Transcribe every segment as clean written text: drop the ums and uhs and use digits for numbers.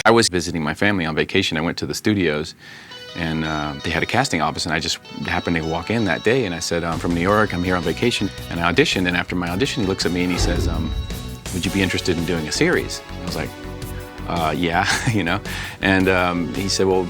I was visiting my family on vacation. I went to the studios, and they had a casting office, and I just happened to walk in that day, and I said, I'm from New York, I'm here on vacation, and I auditioned, and after my audition, he looks at me and he says, would you be interested in doing a series? I was like, yeah, you know, and he said, well,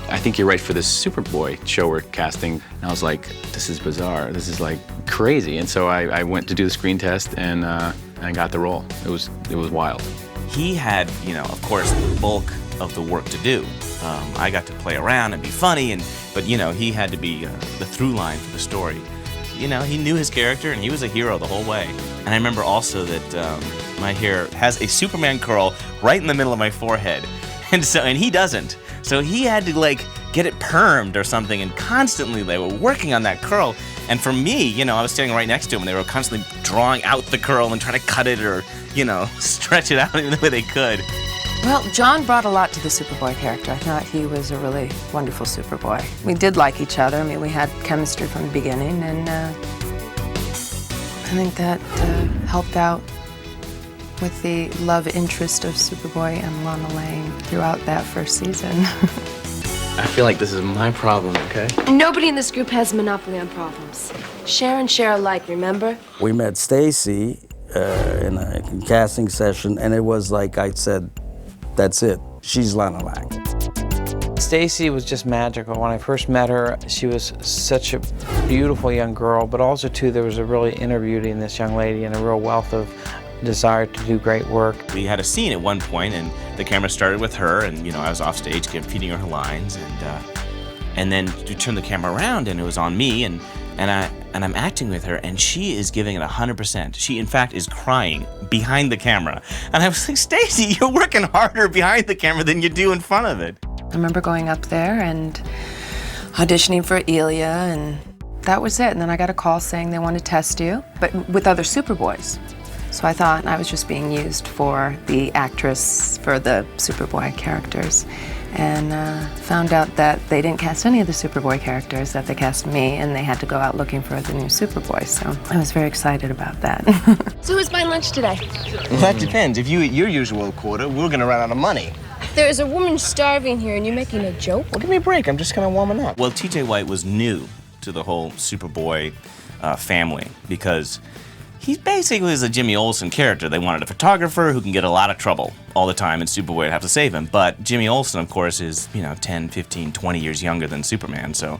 I think you're right for this Superboy show we're casting. And I was like, this is bizarre, this is like crazy, and so I went to do the screen test, and I got the role. It was wild. He had, you know, of course, the bulk of the work to do. I got to play around and be funny, but you know, he had to be the through line for the story. You know, he knew his character and he was a hero the whole way. And I remember also that my hair has a Superman curl right in the middle of my forehead, and he doesn't. So he had to like get it permed or something, and constantly they were working on that curl. And for me, you know, I was standing right next to him, and they were constantly drawing out the curl and trying to cut it or, you know, stretch it out in the way they could. Well, John brought a lot to the Superboy character. I thought he was a really wonderful Superboy. We did like each other. I mean, we had chemistry from the beginning, and I think that helped out with the love interest of Superboy and Lana Lang throughout that first season. I feel like this is my problem, okay? Nobody in this group has a monopoly on problems. Share and share alike, remember? We met Stacy in a casting session, and it was like I said, that's it. She's Lana Lang. Stacy was just magical. When I first met her, she was such a beautiful young girl, but also, too, there was a really inner beauty in this young lady and a real wealth of desire to do great work. We had a scene at one point, and the camera started with her, and you know, I was off stage feeding her lines, and then we turned the camera around, and it was on me, and I'm acting with her, and she is giving it 100%. She, in fact, is crying behind the camera, and I was like, Stacy, you're working harder behind the camera than you do in front of it. I remember going up there and auditioning for Illya, and that was it. And then I got a call saying they want to test you, but with other Superboys. So I thought I was just being used for the actress for the Superboy characters, and found out that they didn't cast any of the Superboy characters, that they cast me, and they had to go out looking for the new Superboy. So I was very excited about that. So who's buying lunch today? Well, that depends. If you eat your usual quota, we're gonna run out of money. There is a woman starving here, and you're making a joke? Well, give me a break. I'm just kind of warming up. Well, TJ White was new to the whole Superboy family because he basically is a Jimmy Olsen character. They wanted a photographer who can get a lot of trouble all the time, and Superboy would have to save him. But Jimmy Olsen, of course, is, you know, 10, 15, 20 years younger than Superman, so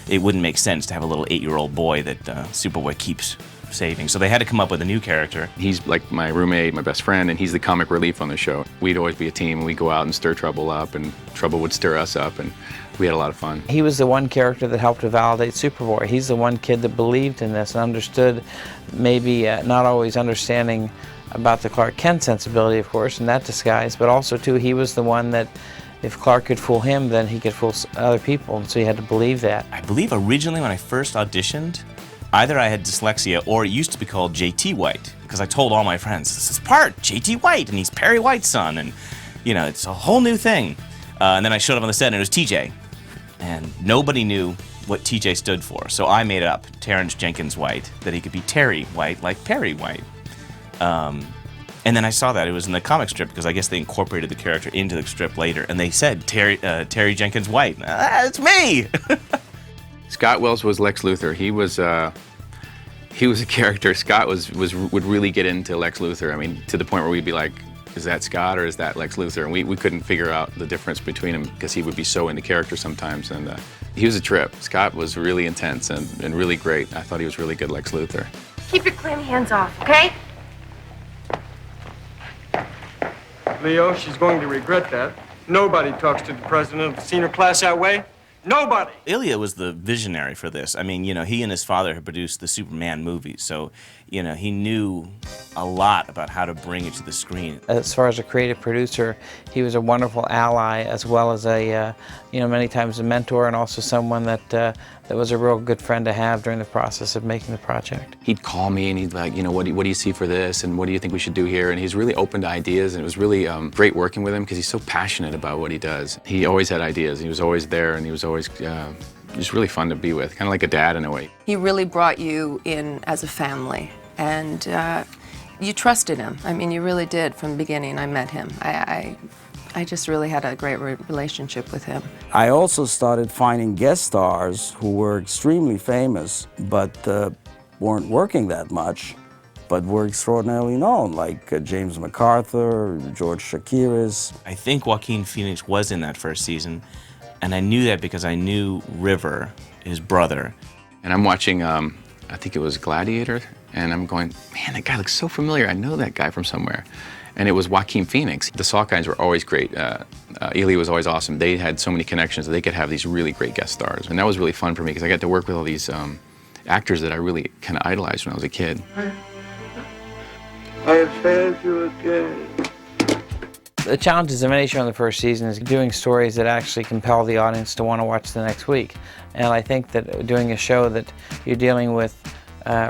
it wouldn't make sense to have a little 8-year-old boy that Superboy keeps saving. So they had to come up with a new character. He's like my roommate, my best friend, and he's the comic relief on the show. We'd always be a team, and we'd go out and stir trouble up, and trouble would stir us up, and we had a lot of fun. He was the one character that helped to validate Superboy. He's the one kid that believed in this and understood, maybe not always understanding about the Clark Kent sensibility, of course, in that disguise, but also, too, he was the one that if Clark could fool him, then he could fool other people, and so he had to believe that. I believe originally when I first auditioned, either I had dyslexia or it used to be called J.T. White, because I told all my friends, this is part J.T. White, and he's Perry White's son, and, you know, it's a whole new thing. And then I showed up on the set, and it was TJ. And nobody knew what TJ stood for, so I made up Terrence Jenkins White, that he could be Terry White, like Perry White. And then I saw that it was in the comic strip, because I guess they incorporated the character into the strip later, and they said Terry Jenkins White. It's me! Scott Wells was Lex Luthor. He was a character. Scott would really get into Lex Luthor. I mean, to the point where we'd be like, is that Scott or is that Lex Luthor? And we couldn't figure out the difference between them because he would be so into character sometimes. And he was a trip. Scott was really intense and really great. I thought he was really good Lex Luthor. Keep your clammy hands off, okay? Leo, she's going to regret that. Nobody talks to the president of the senior class that way. Nobody! Illya was the visionary for this. I mean, you know, he and his father had produced the Superman movies, so, you know, he knew a lot about how to bring it to the screen. As far as a creative producer, he was a wonderful ally, as well as a, you know, many times a mentor, and also someone that was a real good friend to have during the process of making the project. He'd call me and he'd be like, you know, what do you see for this, and what do you think we should do here? And he's really open to ideas, and it was really great working with him because he's so passionate about what he does. He always had ideas. He was always there, and he was always just really fun to be with, kind of like a dad in a way. He really brought you in as a family, and You trusted him. I mean, you really did from the beginning. I met him. I just really had a great relationship with him. I also started finding guest stars who were extremely famous, but weren't working that much, but were extraordinarily known, like James MacArthur, George Shakiris. I think Joaquin Phoenix was in that first season, and I knew that because I knew River, his brother. And I'm watching, I think it was Gladiator, and I'm going, man, that guy looks so familiar. I know that guy from somewhere. And it was Joaquin Phoenix. The Salkinds were always great. Illya was always awesome. They had so many connections that they could have these really great guest stars. And that was really fun for me because I got to work with all these actors that I really kind of idolized when I was a kid. I have failed you again. The challenges of any show in the first season is doing stories that actually compel the audience to want to watch the next week. And I think that doing a show that you're dealing with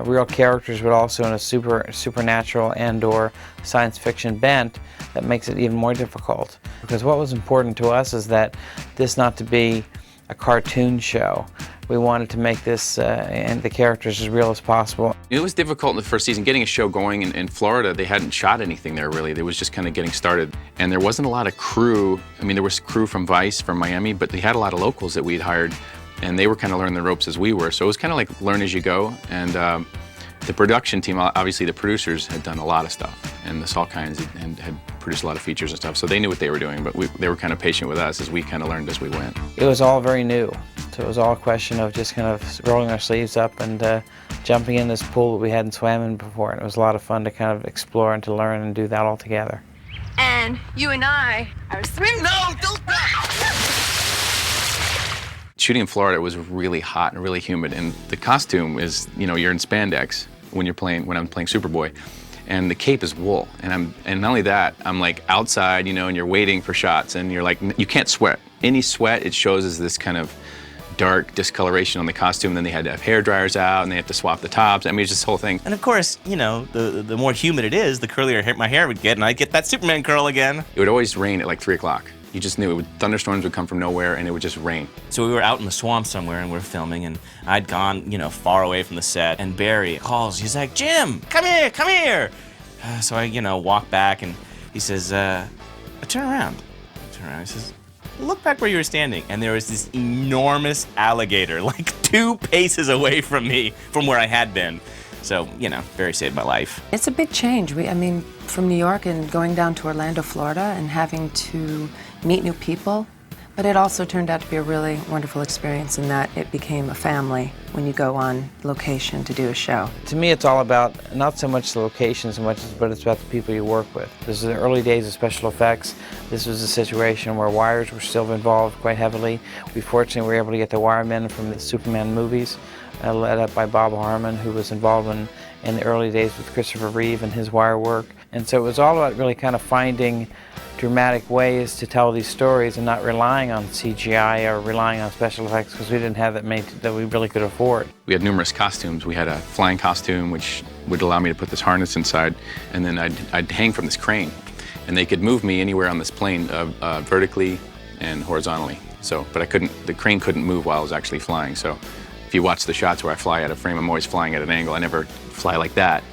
real characters, but also in a supernatural and/or science fiction bent, that makes it even more difficult. Because what was important to us is that this not to be a cartoon show. We wanted to make this and the characters as real as possible. It was difficult in the first season getting a show going in Florida. They hadn't shot anything there really. It was just kind of getting started. And there wasn't a lot of crew. I mean, there was crew from Vice, from Miami, but they had a lot of locals that we'd hired. And they were kind of learning the ropes as we were. So it was kind of like learn as you go. And the production team, obviously the producers had done a lot of stuff. And the Salkinds had produced a lot of features and stuff. So they knew what they were doing, but they were kind of patient with us as we kind of learned as we went. It was all very new. So it was all a question of just kind of rolling our sleeves up and jumping in this pool that we hadn't swam in before. And it was a lot of fun to kind of explore and to learn and do that all together. And you and I are swimming. No, don't. Shooting in Florida was really hot and really humid, and the costume is, you know, you're in spandex when I'm playing Superboy, and the cape is wool, and not only that, I'm like outside, you know, and you're waiting for shots, and you're like, you can't sweat. Any sweat, it shows as this kind of dark discoloration on the costume. And then they had to have hair dryers out, and they have to swap the tops. I mean, it's just this whole thing. And of course, you know, the more humid it is, the curlier my hair would get, and I'd get that Superman curl again. It would always rain at like 3 o'clock. You just knew thunderstorms would come from nowhere, and it would just rain. So we were out in the swamp somewhere, and we were filming, and I'd gone, you know, far away from the set, and Barry calls. He's like, Jim, come here, come here. So I, you know, walk back, and he says, turn around. I turn around. He says, look back where you were standing. And there was this enormous alligator, like 2 paces away from me, from where I had been. So, you know, Barry saved my life. It's a big change. I mean, from New York and going down to Orlando, Florida, and having to meet new people. But it also turned out to be a really wonderful experience in that it became a family when you go on location to do a show. To me, it's all about not so much the location so much, but it's about the people you work with. This is the early days of special effects. This was a situation where wires were still involved quite heavily. We fortunately were able to get the wiremen from the Superman movies, led up by Bob Harmon, who was involved in the early days with Christopher Reeve and his wire work. And so it was all about really kind of finding dramatic ways to tell these stories and not relying on CGI or relying on special effects, because we didn't have that many that we really could afford. We had numerous costumes. We had a flying costume, which would allow me to put this harness inside, and then I'd hang from this crane, and they could move me anywhere on this plane, vertically and horizontally. So, but the crane couldn't move while I was actually flying. So, if you watch the shots where I fly out of frame, I'm always flying at an angle. I never fly like that.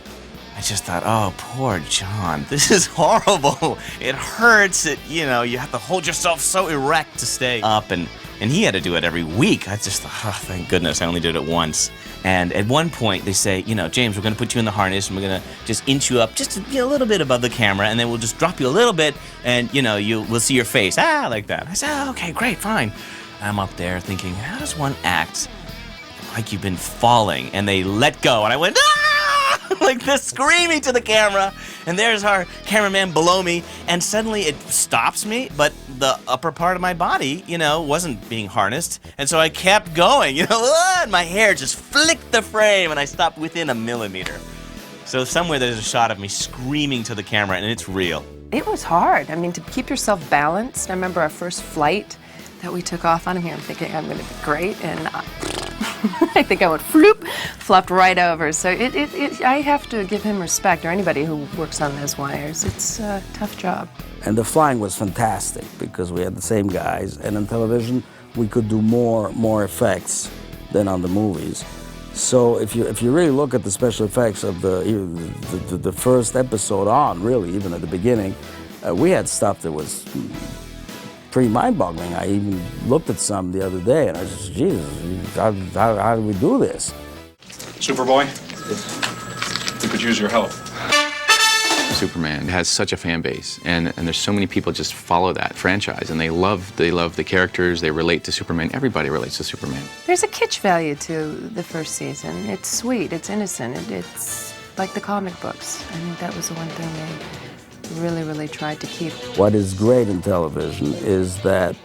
I just thought, oh, poor John. This is horrible. It hurts. You know, you have to hold yourself so erect to stay up, and he had to do it every week. I just thought, oh, thank goodness, I only did it once. And at one point, they say, you know, James, we're going to put you in the harness, and we're going to just inch you up just to be a little bit above the camera, and then we'll just drop you a little bit, and, you know, we'll see your face. Like that. I said, oh, okay, great, fine. I'm up there thinking, how does one act like you've been falling? And they let go, and I went, ah! Like this, screaming to the camera, and there's our cameraman below me, and suddenly it stops me, but the upper part of my body, you know, wasn't being harnessed, and so I kept going, you know, and my hair just flicked the frame, and I stopped within a millimeter. So somewhere there's a shot of me screaming to the camera, and it's real. It was hard. I mean, to keep yourself balanced. I remember our first flight that we took off on here. I'm thinking I'm going to be great, and I think I went floop, flopped right over. So I have to give him respect, or anybody who works on those wires. It's a tough job. And the flying was fantastic because we had the same guys, and on television we could do more effects than on the movies. So if you really look at the special effects of the first episode on, really, even at the beginning, we had stuff that was pretty mind-boggling. I even looked at some the other day, and I said, Jesus, how do we do this? Superboy, we could use your help. Superman has such a fan base, and there's so many people just follow that franchise, and they love the characters, they relate to Superman. Everybody relates to Superman. There's a kitsch value to the first season. It's sweet, it's innocent, it's like the comic books. I think that was the one thing they really, really tried to keep. What is great in television is that,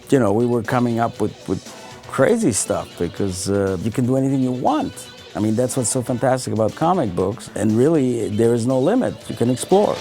you know, we were coming up with crazy stuff because you can do anything you want. I mean, that's what's so fantastic about comic books, and really, there is no limit. You can explore.